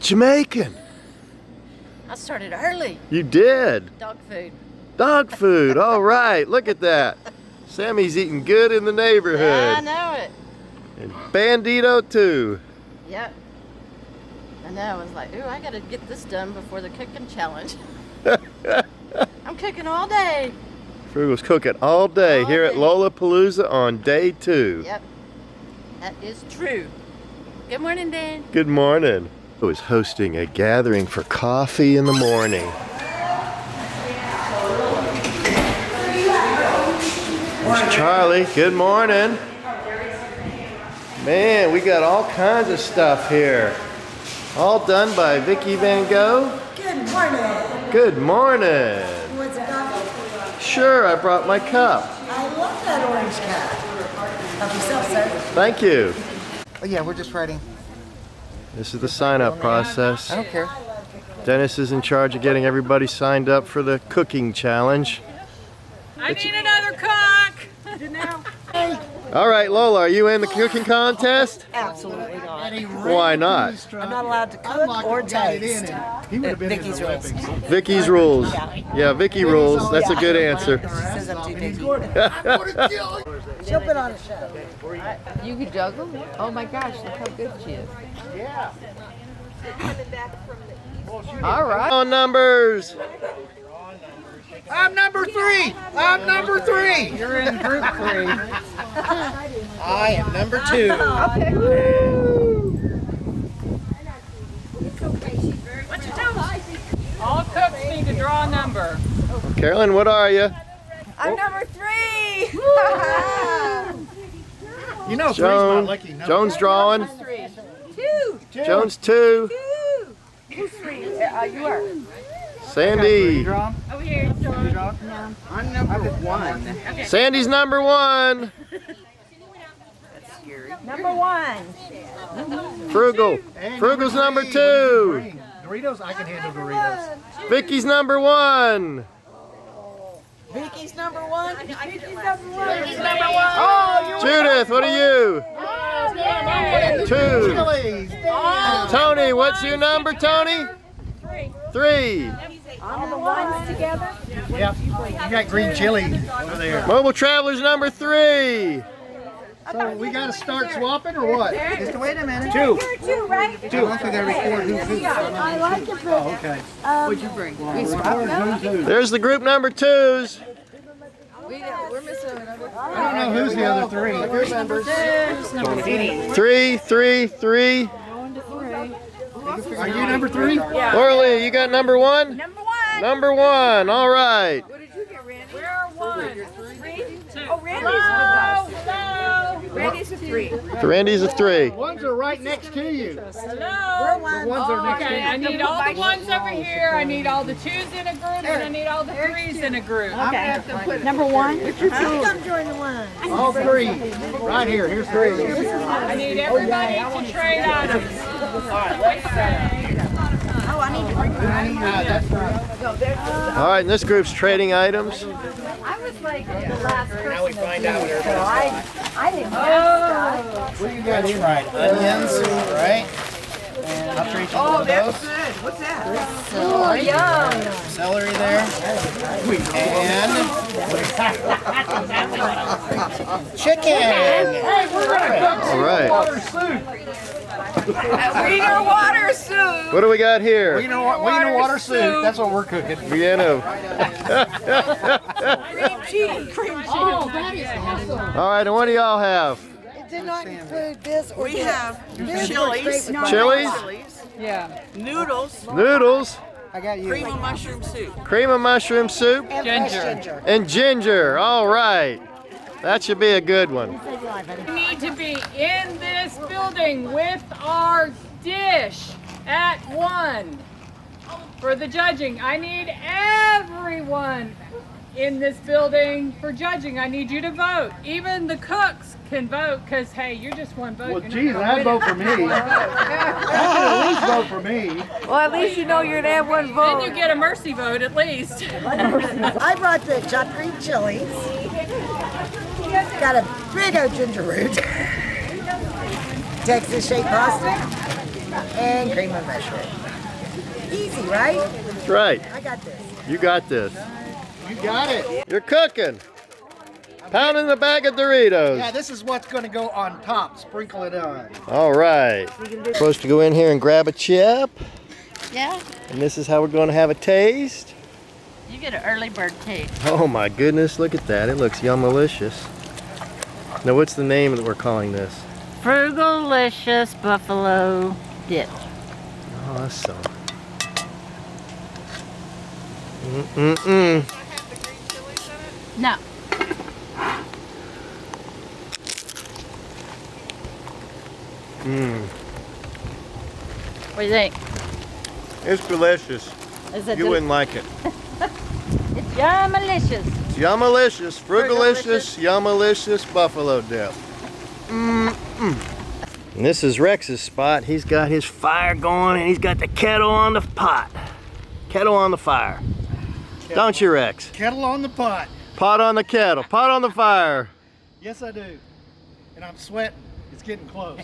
Jamaican. I started early. You did. Dog food. Dog food. All right. Look at that. Sammy's eating good in the neighborhood. I know it. And Bandito too. Yep. I know. I was like, ooh, I got to get this done before the cooking challenge. I'm cooking all day. Frugal's cooking all day here at Lolapalooza on day 2. Yep. That is true. Good morning, Dan. Good morning. I was hosting a gathering for coffee in the morning. There's Charlie. Good morning. Man, we got all kinds of stuff here. All done by Vicki Van Gogh. Good morning. Good morning. You want some coffee? Sure, I brought my cup. I love that orange cup. Help yourself, sir. Thank you. Oh yeah, we're just writing. This is the sign-up process. I don't care. Dennis is in charge of getting everybody signed up for the cooking challenge. I need another cook! All right, Lola, are you in the cooking contest? Absolutely not. Why not? I'm not allowed to cook or taste. Vicky's rules. Vicky's rules. Yeah, Vicky rules. That's a good answer. She says I'm too picky. She'll put on a show. You could juggle? Oh my gosh, look how good she is. All right. On numbers. I'm number 3. I'm number 3. You're in group 3. I am number 2. All cooks need to draw a number. Carolyn, what are you? I'm number 3. You know, 3's my lucky number. Joan's drawing. 2. Joan's 2. Who's 3? You are. Sandy. Over here. I'm number 1. Sandy's number 1. Number 1. Frugal. Frugal's number 2. Doritos, I can handle Doritos. Vicky's number 1. Vicky's number 1. Oh, Judith, what are you? 2. Chili's. Tony, what's your number, Tony? 3. all the ones together? Yep. You got green chili over there. Mobile Traveler's number 3. So we got to start swapping or what? Just wait a minute. 2. You're 2, right? 2. I got to record who's who. I like it. Oh, okay. What'd you bring? There's the group number 2s. We're missing another. I don't know who's the other 3. Where's numbers? 3, 3, 3. Are you number 3? Orly, you got number 1? Number 1. Number 1, all right. What did you get, Randy? We're 1. 3? Oh, Randy's with us. Randy's a 3. Randy's a 3. Ones are right next to you. Hello. The ones are next to Okay, you. I need all the 1s over here. I need all the 2s in a group, and I need all the 3s in a group. Okay. Number 1? Come join the one. All 3. Right here. Here's 3. I need everybody to trade items. Oh, I need to bring That's right. All right, and this group's trading items. I was like the last person. Now we find out what So everybody's I didn't have stuff. What do you got here? Right. Onions, right? And I'll trade you one of those. good. What's that? Oh, yum. Celery there. And chicken. All right. Wiener water soup. What do we got here? Wiener water soup. That's what we're cooking. Vienna. Cream cheese. Oh, that is awesome. All right, and what do y'all have? It did not include this or We have chilies, Chilies? Yeah. noodles, Noodles? I got you. cream of mushroom soup. Cream of mushroom soup? and fresh ginger. And ginger. All right. That should be a good one. We need to be in this building with our dish at 1 for the judging. I need everyone in this building for judging. I need you to vote. Even the cooks can vote because, hey, you're just one vote. Well, You're geez, not gonna I'd win vote for me. At least vote for me. Well, at least you know you're gonna have one Then vote. you get a mercy vote at least. I brought the chopped green chilies. Got a big old ginger root. Texas shaped pasta. and cream of mushroom. Easy, right? That's right. I got this. You got this. You got it. You're cooking. Pounding the bag of Doritos. Yeah, this is what's going to go on top. Sprinkle it on. All right. Supposed to go in here and grab a chip. Yeah, And this is how we're going to have a taste. you get an early bird taste. Oh my goodness, look at that. It looks yummalicious. Now what's the name that we're calling this? Frugalicious buffalo dip. Awesome. Mm-mm-mm. No. Mm. What do you think? It's delicious. Is it You wouldn't like it. It's yummalicious. It's yummalicious, frugalicious, yummalicious buffalo dip. Mm-mm. And this is Rex's spot. He's got his fire going and he's got the kettle on the pot. Kettle on the fire. Don't you, Rex? Kettle on the pot. Pot on the kettle, pot on the fire. Yes, I do. And I'm sweating. It's getting close.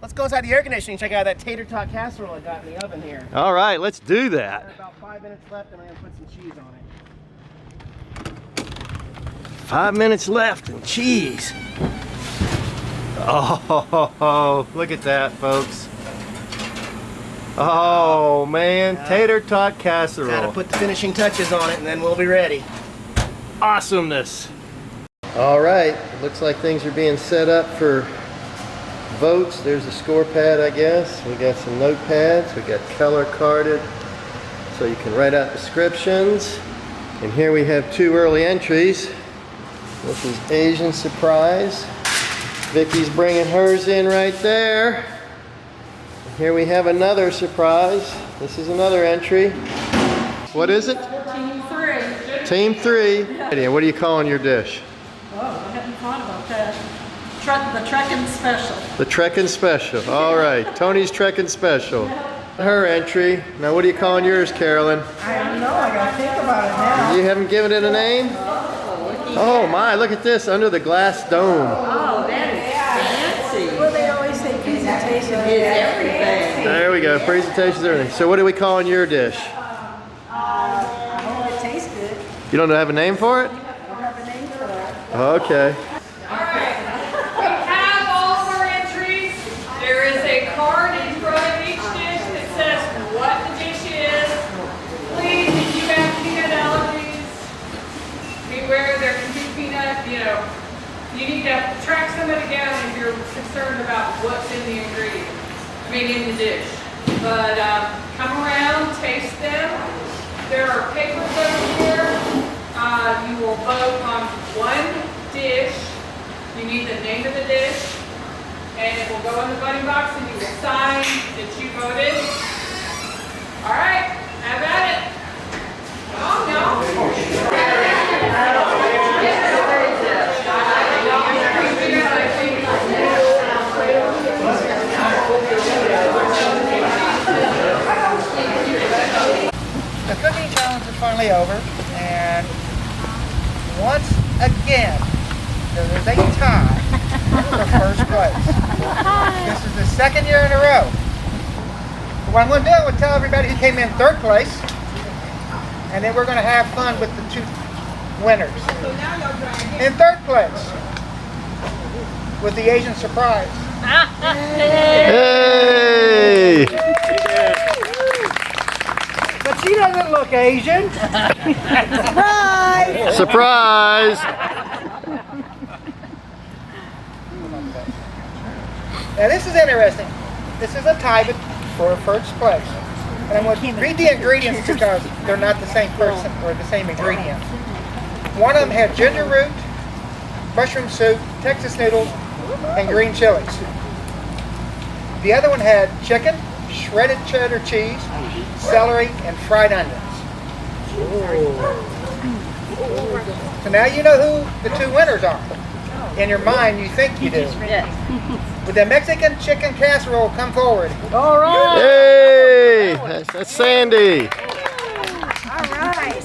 Let's go outside the air conditioning and check out that tater tot casserole I got in the oven here. All right, let's do Got that. about 5 minutes left and I'm gonna put some cheese on it. 5 minutes left and cheese. Oh, look at that, folks. Oh man, tater tot Gotta casserole. put the finishing touches on it and then we'll be ready. Awesomeness. All right, it looks like things are being set up for votes. There's a score pad, I guess. We got some notepads. We got color carded so you can write out descriptions. And here we have 2 early entries. This is Asian Surprise. Vicky's bringing hers in right there. Here we have another surprise. This is another entry. What is it? Team 3. Team 3. And what are you calling your dish? Oh, I hadn't thought about that. The Trekking Special. The Trekking Special. All right, Tony's Trekking Special. Her entry. Now what are you calling yours, Carolyn? I don't know. I gotta think about it now. You haven't given it a name? Oh my, look at this, under the glass dome. Oh, that is fancy. Well, they always say presentation is Everything. There we go, presentations, everything. So what are we calling your dish? I hope it tastes good. You don't have a name for it? I don't have a name for it. Okay. Alright, we have all of our entries. There is a card in front of each dish that says what the dish is. Please, if you have peanut allergies, beware there can be peanut, you need to track somebody down if you're concerned about what's in the ingredient, in the dish. But come around, taste them. There are papers over here. You will vote on one dish. You need the name of the dish, and it will go in the voting box, and you will sign that you voted. All right, have at it. Oh no. The cooking challenge is finally over, and once again, there is a tie for first place. This is the 2nd year in a row. But what I'm going to do is tell everybody who came in 3rd place, and then we're going to have fun with the 2 winners. In 3rd place, with the Asian Surprise. Hey! But she doesn't look Asian. Surprise! Surprise! Now this is interesting. This is a tie for first place. And I'm going to read the ingredients because they're not the same person or the same ingredient. One of them had ginger root, mushroom soup, Texas noodles, and green chilies. The other one had chicken, shredded cheddar cheese, celery, and fried onions. So now you know who the 2 winners are. In your mind, you think you do. Would the Mexican chicken casserole come forward? All right. Hey! That's Sandy. All right.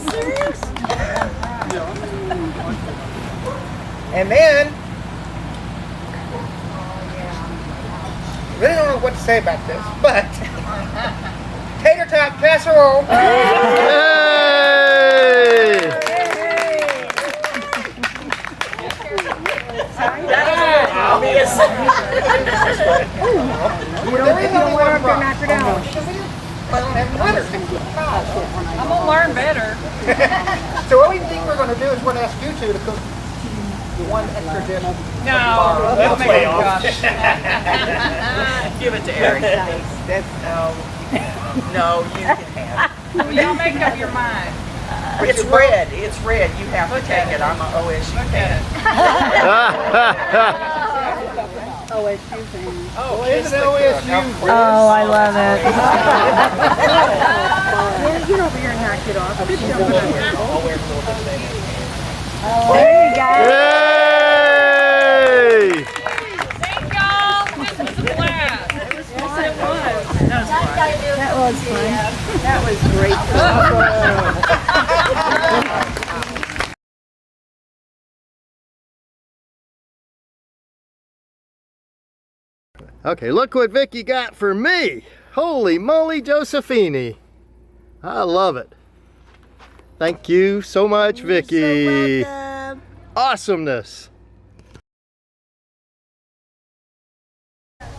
And then, really don't know what to say about this, but tater tot casserole. Yay! Obvious. You don't wear up your macaroni. I'm gonna learn better. So what we think we're going to do is we're going to ask you two to cook the one extra dish. No, That's way off. Give it to Eric. No, you can have well, y'all make up your mind. it. It's red. It's red. You have to take it. I'm an OSU fan. OSU fan. Oh, It's an OSU. Oh, I love it. Get over here and knock it off. Keep jumping on here. I'll wear a little bit later. There you go. Yay! Thank y'all. This was a blast. It was fun. It was. That was fun. That was great. Okay, look what Vicky got for me. Holy moly, Josephine. I love it. Thank you so much, Vicky. So welcome. Awesomeness.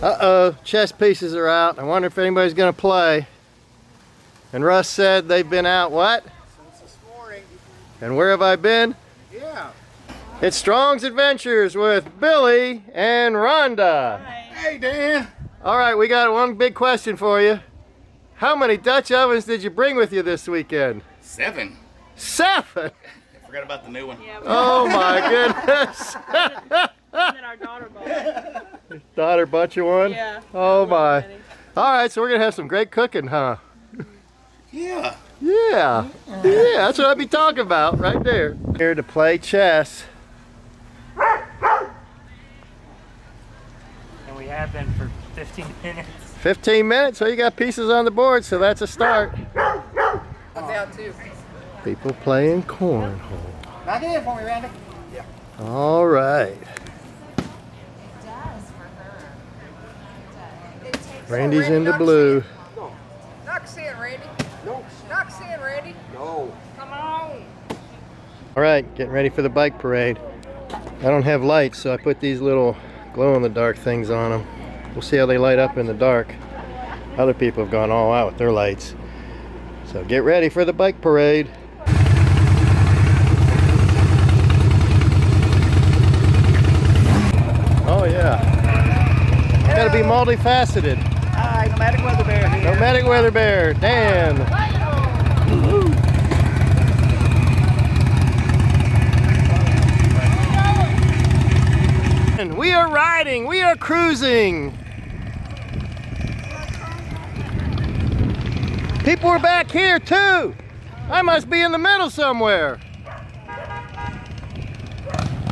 Uh-oh, chess pieces are out. I wonder if anybody's gonna play. And Russ said they've been out what? Since this morning. And where have I been? Yeah. It's Strong's Adventures with Billy and Rhonda. Hey, Dan. All right, we got one big question for you. How many Dutch ovens did you bring with you this weekend? 7. 7! I forgot about the new one. Oh my goodness. And then our daughter bought. Daughter bought you one? Yeah. Oh my. All right, so we're gonna have some great cooking, huh? Yeah. Yeah. Yeah, that's what I'd be talking about right there. Here to play chess. And we have been for 15 minutes. 15 minutes, so you got pieces on the board, so that's a start. I'm down too. People playing cornhole. Knock it in for me, Randy. All right. Randy's into blue. Knock us in, Randy. No. Knock us in, Randy. No. Come on. All right, getting ready for the bike parade. I don't have lights, so I put these little glow-in-the-dark things on them. We'll see how they light up in the dark. Other people have gone all out with their lights. So get ready for the bike parade. Oh yeah. Gotta be multifaceted. Hi, Nomadic Weather Bear here. Nomadic Weather Bear, Dan. And we are riding, we are cruising. People are back here too. I must be in the middle somewhere.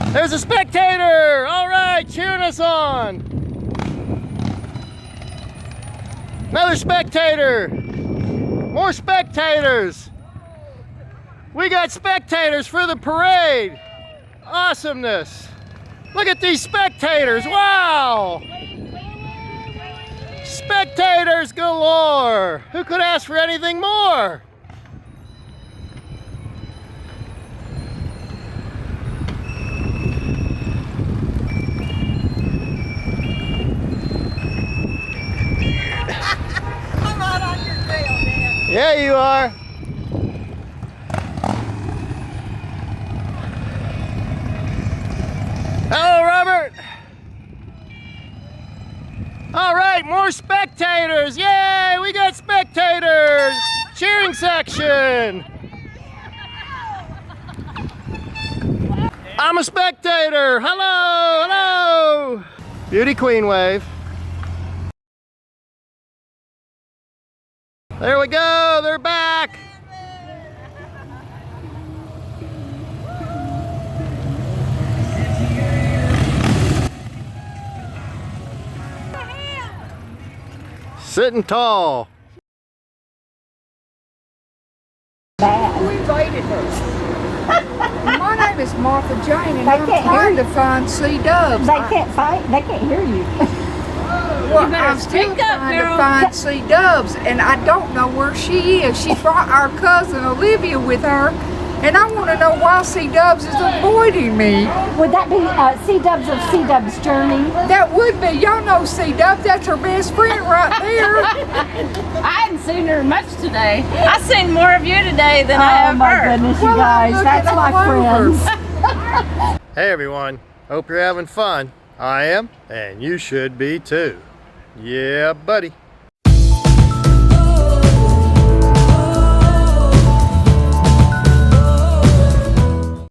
There's a spectator. All right, cheering us on. Another spectator. More spectators. We got spectators for the parade. Awesomeness. Look at these spectators. Wow. Spectators galore. Who could ask for anything more? I'm right on your trail, Dan. Yeah, you are. Hello, Robert. All right, more spectators. Yay, we got spectators. Cheering section. I'm a spectator. Hello, hello. Beauty Queen wave. There we go, they're back. Sitting tall. Who invited her? My name is Martha Jane, and I'm trying to find sea doves. They can't fight. They can't hear you. Well, I'm still trying to find C-Dubs, and I don't know where she is. She brought our cousin Olivia with her, and I want to know why C-Dubs is avoiding me. Would that be C-Dubs of C-Dubs Journey? That would be. Y'all know C-Dubs. That's her best friend right there. I hadn't seen her much today. I seen more of you today than I have Oh my her. goodness, you Well, I'm guys. looking That's my all over. friends. Hey everyone, hope you're having fun. I am, and you should be too. Yeah, buddy.